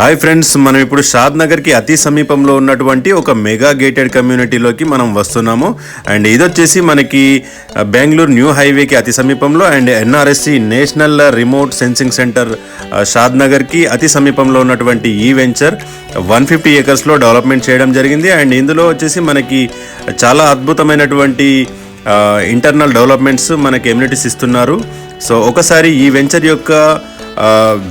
Hi friends, మనం ఇప్పుడు షాద్ నగర్కి అతి సమీపంలో ఉన్నటువంటి ఒక మెగా గేటెడ్ కమ్యూనిటీలోకి మనం వస్తున్నాము. అండ్ ఇది వచ్చేసి మనకి బెంగళూరు న్యూ హైవేకి అతి సమీపంలో and NRSC national remote sensing centre షాద్ నగర్కి అతి సమీపంలో ఉన్నటువంటి ఈ వెంచర్ 150 ఏకర్స్లో డెవలప్మెంట్ చేయడం జరిగింది. అండ్ ఇందులో వచ్చేసి మనకి చాలా అద్భుతమైనటువంటి ఇంటర్నల్ డెవలప్మెంట్స్ మనకి ఎమ్యూనిటీస్ ఇస్తున్నారు. సో ఒకసారి ఈ వెంచర్ యొక్క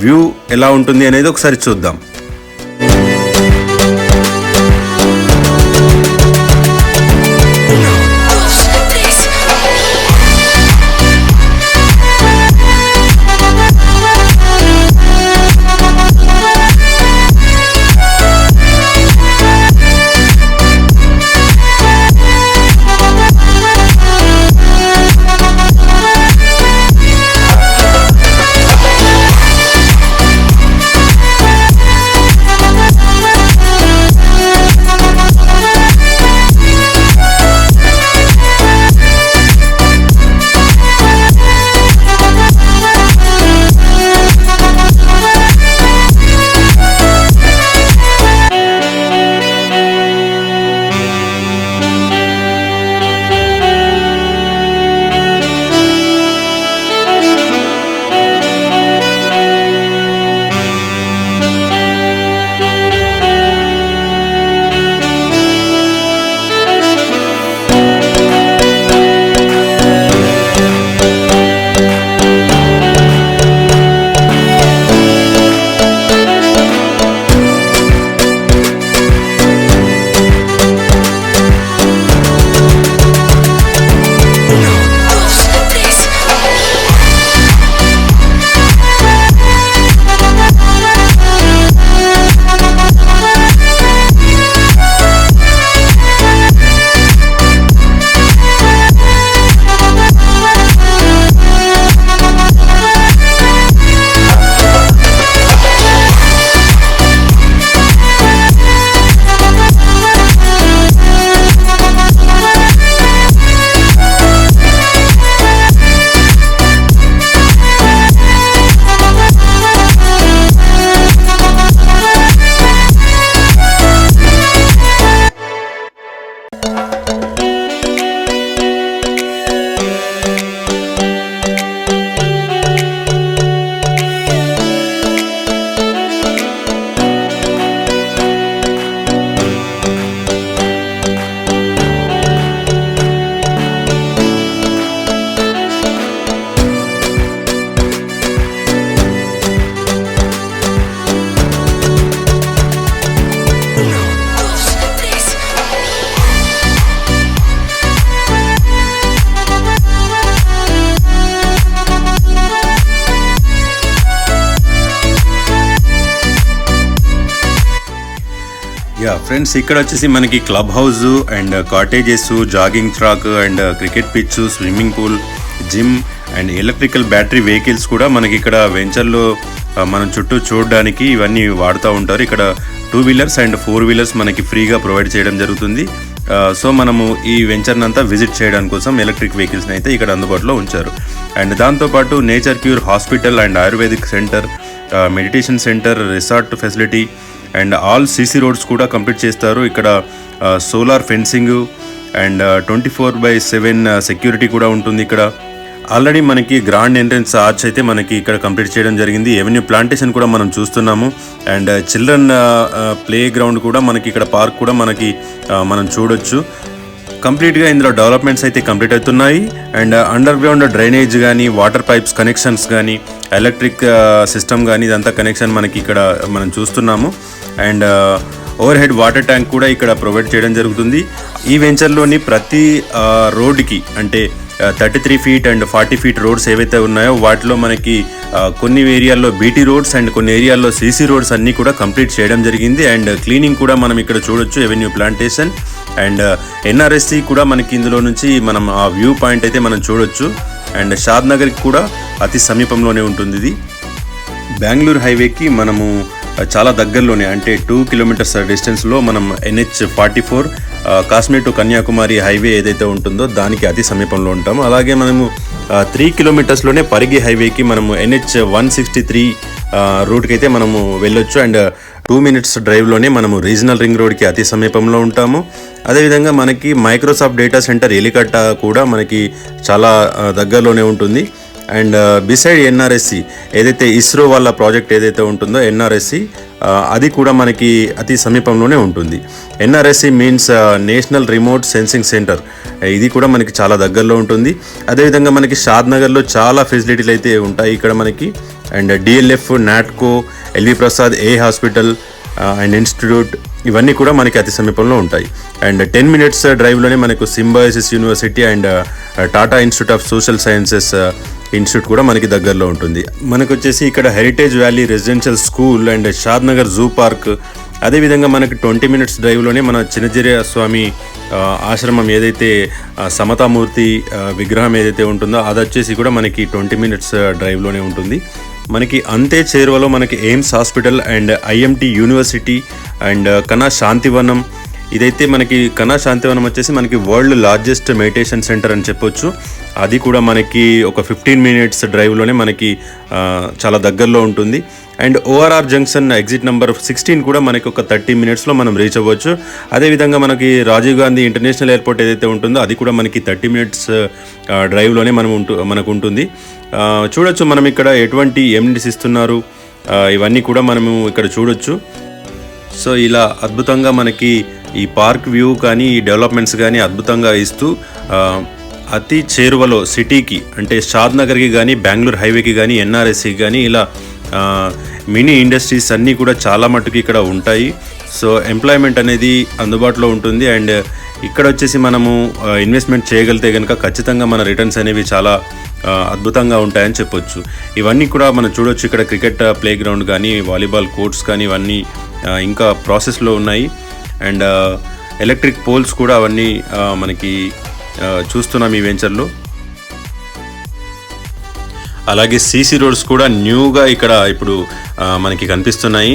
వ్యూ ఎలా ఉంటుంది అనేది ఒకసారి చూద్దాం. ఫ్రెండ్స్, ఇక్కడ వచ్చేసి మనకి club house and cottages, jogging track and cricket pitch, swimming pool, gym and electrical battery vehicles కూడా మనకి ఇక్కడ వెంచర్లో మనం చుట్టూ చూడడానికి ఇవన్నీ వాడుతూ ఉంటారు. ఇక్కడ 2 వీలర్స్ అండ్ 4 వీలర్స్ మనకి ఫ్రీగా ప్రొవైడ్ చేయడం జరుగుతుంది. సో మనము ఈ వెంచర్ని అంతా విజిట్ చేయడానికి కోసం ఎలక్ట్రిక్ వెహికల్స్ని అయితే ఇక్కడ అందుబాటులో ఉంచారు. అండ్ దాంతోపాటు nature cure hospital and ayurvedic centre, meditation centre, resort facility and all CC roads కూడా కంప్లీట్ చేస్తారు. ఇక్కడ సోలార్ ఫెన్సింగ్ అండ్ 24/7 సెక్యూరిటీ కూడా ఉంటుంది. ఇక్కడ ఆల్రెడీ మనకి గ్రాండ్ ఎంట్రన్స్ ఆర్చ్ అయితే మనకి ఇక్కడ కంప్లీట్ చేయడం జరిగింది. ఎవెన్యూ ప్లాంటేషన్ కూడా మనం చూస్తున్నాము. అండ్ చిల్డ్రన్ ప్లే గ్రౌండ్ కూడా మనకి ఇక్కడ పార్క్ కూడా మనకి మనం చూడొచ్చు. కంప్లీట్గా ఇందులో డెవలప్మెంట్స్ అయితే కంప్లీట్ అవుతున్నాయి. అండ్ అండర్ గ్రౌండ్ డ్రైనేజ్ కానీ, వాటర్ పైప్స్ కనెక్షన్స్ కానీ, ఎలక్ట్రిక్ సిస్టమ్ కానీ ఇదంతా కనెక్షన్ మనకి ఇక్కడ మనం చూస్తున్నాము. And over head water tank కూడా ఇక్కడ ప్రొవైడ్ చేయడం జరుగుతుంది. ఈ వెంచర్లోని ప్రతి రోడ్డుకి అంటే 33 ఫీట్ అండ్ 40 ఫీట్ రోడ్స్ ఏవైతే ఉన్నాయో వాటిలో మనకి కొన్ని ఏరియాల్లో బీటీ రోడ్స్ అండ్ కొన్ని ఏరియాల్లో సీసీ రోడ్స్ అన్నీ కూడా కంప్లీట్ చేయడం జరిగింది. అండ్ క్లీనింగ్ కూడా మనం ఇక్కడ చూడొచ్చు. ఎవెన్యూ ప్లాంటేషన్ అండ్ ఎన్ఆర్ఎస్సి కూడా మనకి ఇందులో నుంచి మనం ఆ వ్యూ పాయింట్ అయితే మనం చూడొచ్చు. అండ్ షాద్ నగర్కి కూడా అతి సమీపంలోనే ఉంటుంది. ఇది బెంగళూరు హైవేకి మనము చాలా దగ్గరలోనే అంటే 2 కిలోమీటర్స్ డిస్టెన్స్లో మనం NH44 Kashmir to Kanyakumari highway ఏదైతే ఉంటుందో దానికి అతి సమీపంలో ఉంటాము. అలాగే మనము 3 కిలోమీటర్స్లోనే పరిగి హైవేకి మనము NH163 రూట్కి అయితే మనము వెళ్ళొచ్చు. అండ్ 2 minutes డ్రైవ్లోనే మనము రీజనల్ రింగ్ రోడ్కి అతి సమీపంలో ఉంటాము. అదేవిధంగా మనకి మైక్రోసాఫ్ట్ డేటా సెంటర్ ఎలికట్ట కూడా మనకి చాలా దగ్గరలోనే ఉంటుంది. అండ్ బిసైడ్ ఎన్ఆర్ఎస్సి ఏదైతే ఇస్రో వాళ్ళ ప్రాజెక్ట్ ఏదైతే ఉంటుందో ఎన్ఆర్ఎస్సి అది కూడా మనకి అతి సమీపంలోనే ఉంటుంది. NRSC means national remote sensing centre, ఇది కూడా మనకి చాలా దగ్గరలో ఉంటుంది. అదేవిధంగా మనకి షాద్నగర్లో చాలా ఫెసిలిటీలు అయితే ఉంటాయి ఇక్కడ మనకి. And DLF, Natco, LV Prasad, eye hospital and institute ఇవన్నీ కూడా మనకి అతి సమీపంలో ఉంటాయి. అండ్ 10 minutes డ్రైవ్లోనే మనకు symbiosis university and Tata institute of social sciences institute కూడా మనకి దగ్గరలో ఉంటుంది. మనకు వచ్చేసి ఇక్కడ heritage valley residential school and Shadnagar zoo park, అదేవిధంగా మనకి 20 minutes డ్రైవ్లోనే మన చిన్నజీర స్వామి ఆశ్రమం ఏదైతే సమతామూర్తి విగ్రహం ఏదైతే ఉంటుందో అది వచ్చేసి కూడా మనకి 20 minutes డ్రైవ్లోనే ఉంటుంది. మనకి అంతే చేరువలో మనకి AIIMS hospital and IMT university and కన్నా శాంతివనం, ఇదైతే మనకి కన్నా శాంతివనం వచ్చేసి మనకి వరల్డ్ లార్జెస్ట్ మెడిటేషన్ సెంటర్ అని చెప్పొచ్చు. అది కూడా మనకి ఒక 15 minutes డ్రైవ్లోనే మనకి చాలా దగ్గరలో ఉంటుంది. And ORR junction exit number 16 కూడా మనకి ఒక 30 minutesలో మనం రీచ్ అవ్వచ్చు. అదేవిధంగా మనకి రాజీవ్ గాంధీ ఇంటర్నేషనల్ ఎయిర్పోర్ట్ ఏదైతే ఉంటుందో అది కూడా మనకి 30 minutes డ్రైవ్లోనే మనకు ఉంటుంది. చూడొచ్చు మనం ఇక్కడ ఎటువంటి ఎమ్యూనిటీస్ ఇస్తున్నారు, ఇవన్నీ కూడా మనము ఇక్కడ చూడొచ్చు. సో ఇలా అద్భుతంగా మనకి ఈ పార్క్ వ్యూ కానీ ఈ డెవలప్మెంట్స్ కానీ అద్భుతంగా ఇస్తూ అతి చేరువలో సిటీకి అంటే షాద్నగర్కి కానీ బెంగళూరు హైవేకి కానీ ఎన్ఆర్ఎస్సికి కానీ ఇలా మినీ ఇండస్ట్రీస్ అన్నీ కూడా చాలా మట్టుకు ఇక్కడ ఉంటాయి. సో ఎంప్లాయ్మెంట్ అనేది అందుబాటులో ఉంటుంది. అండ్ ఇక్కడ వచ్చేసి మనము ఇన్వెస్ట్మెంట్ చేయగలిగితే కనుక ఖచ్చితంగా మన రిటర్న్స్ అనేవి చాలా అద్భుతంగా ఉంటాయని చెప్పొచ్చు. ఇవన్నీ కూడా మనం చూడొచ్చు. ఇక్కడ క్రికెట్ ప్లే గ్రౌండ్ కానీ వాలీబాల్ కోర్ట్స్ కానీ ఇవన్నీ ఇంకా ప్రాసెస్లో ఉన్నాయి. అండ్ ఎలక్ట్రిక్ పోల్స్ కూడా అవన్నీ మనకి చూస్తున్నాం ఈ వెంచర్లో. అలాగే సీసీ రోడ్స్ కూడా న్యూగా ఇక్కడ ఇప్పుడు మనకి కనిపిస్తున్నాయి.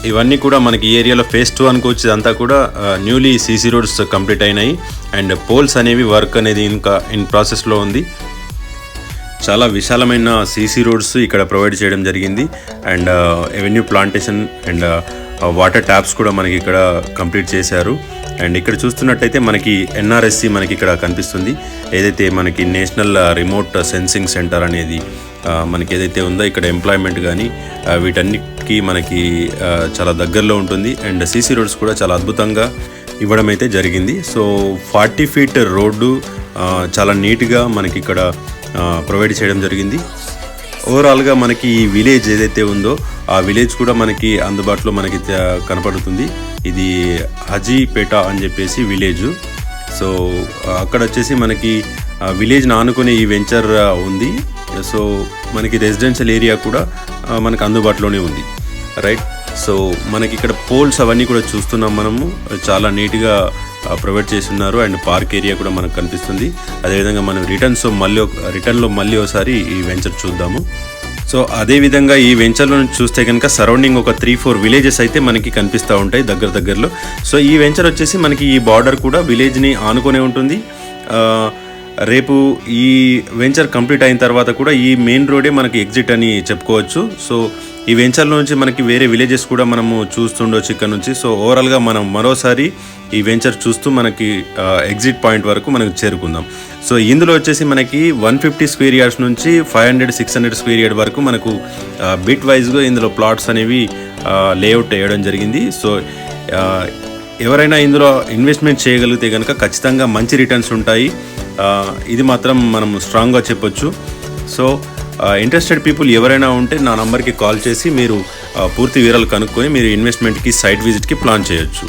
ఇవన్నీ కూడా మనకి ఈ ఏరియాలో ఫేజ్ 2 అనుకోవచ్చు. ఇదంతా కూడా న్యూలీ సీసీ రోడ్స్ కంప్లీట్ అయినాయి. అండ్ పోల్స్ అనేవి వర్క్ అనేది ఇంకా ఇన్ ప్రాసెస్లో ఉంది. చాలా విశాలమైన సీసీ రోడ్స్ ఇక్కడ ప్రొవైడ్ చేయడం జరిగింది. And avenue plantation and water taps కూడా మనకి ఇక్కడ కంప్లీట్ చేశారు. అండ్ ఇక్కడ చూస్తున్నట్టయితే మనకి ఎన్ఆర్ఎస్సి మనకి ఇక్కడ కనిపిస్తుంది. ఏదైతే మనకి నేషనల్ రిమోట్ సెన్సింగ్ సెంటర్ అనేది మనకి ఏదైతే ఉందో ఇక్కడ ఎంప్లాయ్మెంట్ కానీ వీటన్నిటికీ మనకి చాలా దగ్గరలో ఉంటుంది. అండ్ సీసీ రోడ్స్ కూడా చాలా అద్భుతంగా ఇవ్వడం అయితే జరిగింది. సో 40 feet రోడ్డు చాలా నీట్గా మనకి ఇక్కడ ప్రొవైడ్ చేయడం జరిగింది. ఓవరాల్గా మనకి ఈ విలేజ్ ఏదైతే ఉందో ఆ విలేజ్ కూడా మనకి అందుబాటులో మనకి కనపడుతుంది. ఇది హజీపేట అని చెప్పేసి విలేజ్. సో అక్కడ వచ్చేసి మనకి విలేజ్ని ఆనుకునే ఈ వెంచర్ ఉంది. సో మనకి రెసిడెన్షియల్ ఏరియా కూడా మనకు అందుబాటులోనే ఉంది, రైట్. సో మనకి ఇక్కడ పోల్స్ అవన్నీ కూడా చూస్తున్నాం మనము. చాలా నీట్గా ప్రొవైడ్ చేస్తున్నారు. అండ్ పార్క్ ఏరియా కూడా మనకు కనిపిస్తుంది. అదేవిధంగా మనం రిటర్న్లో మళ్ళీ ఒకసారి ఈ వెంచర్ చూద్దాము. సో అదేవిధంగా ఈ వెంచర్లో చూస్తే కనుక సరౌండింగ్ ఒక 3-4 విలేజెస్ అయితే మనకి కనిపిస్తూ ఉంటాయి దగ్గరలో. సో ఈ వెంచర్ వచ్చేసి మనకి ఈ బార్డర్ కూడా విలేజ్ని ఆనుకునే ఉంటుంది. రేపు ఈ వెంచర్ కంప్లీట్ అయిన తర్వాత కూడా ఈ మెయిన్ రోడే మనకి ఎగ్జిట్ అని చెప్పుకోవచ్చు. సో ఈ వెంచర్లో నుంచి మనకి వేరే విలేజెస్ కూడా మనము చూస్తుండొచ్చు ఇక్కడ నుంచి. సో ఓవరాల్గా మనం మరోసారి ఈ వెంచర్ చూస్తూ మనకి ఎగ్జిట్ పాయింట్ వరకు మనకు చేరుకుందాం. సో ఇందులో వచ్చేసి మనకి 150 square yards నుంచి 500-600 square yard వరకు మనకు బిట్ వైజ్గా ఇందులో ప్లాట్స్ అనేవి లేఅవుట్ వేయడం జరిగింది. సో ఎవరైనా ఇందులో ఇన్వెస్ట్మెంట్ చేయగలిగితే కనుక ఖచ్చితంగా మంచి రిటర్న్స్ ఉంటాయి. ఇది మాత్రం మనం స్ట్రాంగ్గా చెప్పొచ్చు. సో ఇంట్రెస్టెడ్ పీపుల్ ఎవరైనా ఉంటే నా నంబర్కి కాల్ చేసి మీరు పూర్తి వివరాలు కనుక్కొని మీరు ఇన్వెస్ట్మెంట్కి సైట్ విజిట్కి ప్లాన్ చేయొచ్చు.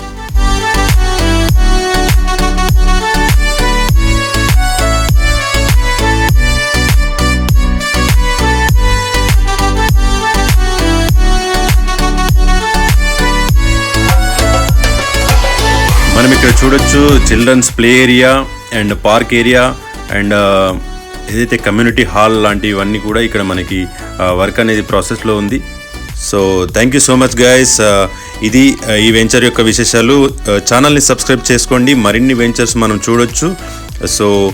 మనం ఇక్కడ చూడొచ్చు children's play area and park area and ఏదైతే కమ్యూనిటీ హాల్ లాంటివన్నీ కూడా ఇక్కడ మనకి వర్క్ అనేది ప్రాసెస్లో ఉంది. So thank you so much guys. ఇది ఈ వెంచర్ యొక్క విశేషాలు. ఛానల్ని సబ్స్క్రైబ్ చేసుకోండి, మరిన్ని వెంచర్స్ మనం చూడొచ్చు. సో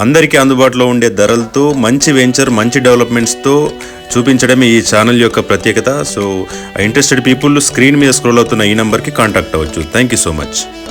అందరికీ అందుబాటులో ఉండే ధరలతో మంచి వెంచర్, మంచి డెవలప్మెంట్స్తో చూపించడమే ఈ ఛానల్ యొక్క ప్రత్యేకత. సో ఇంట్రెస్టెడ్ పీపుల్ స్క్రీన్ మీద స్క్రోల్ అవుతున్న ఈ నెంబర్కి కాంటాక్ట్ అవ్వచ్చు. Thank you so much.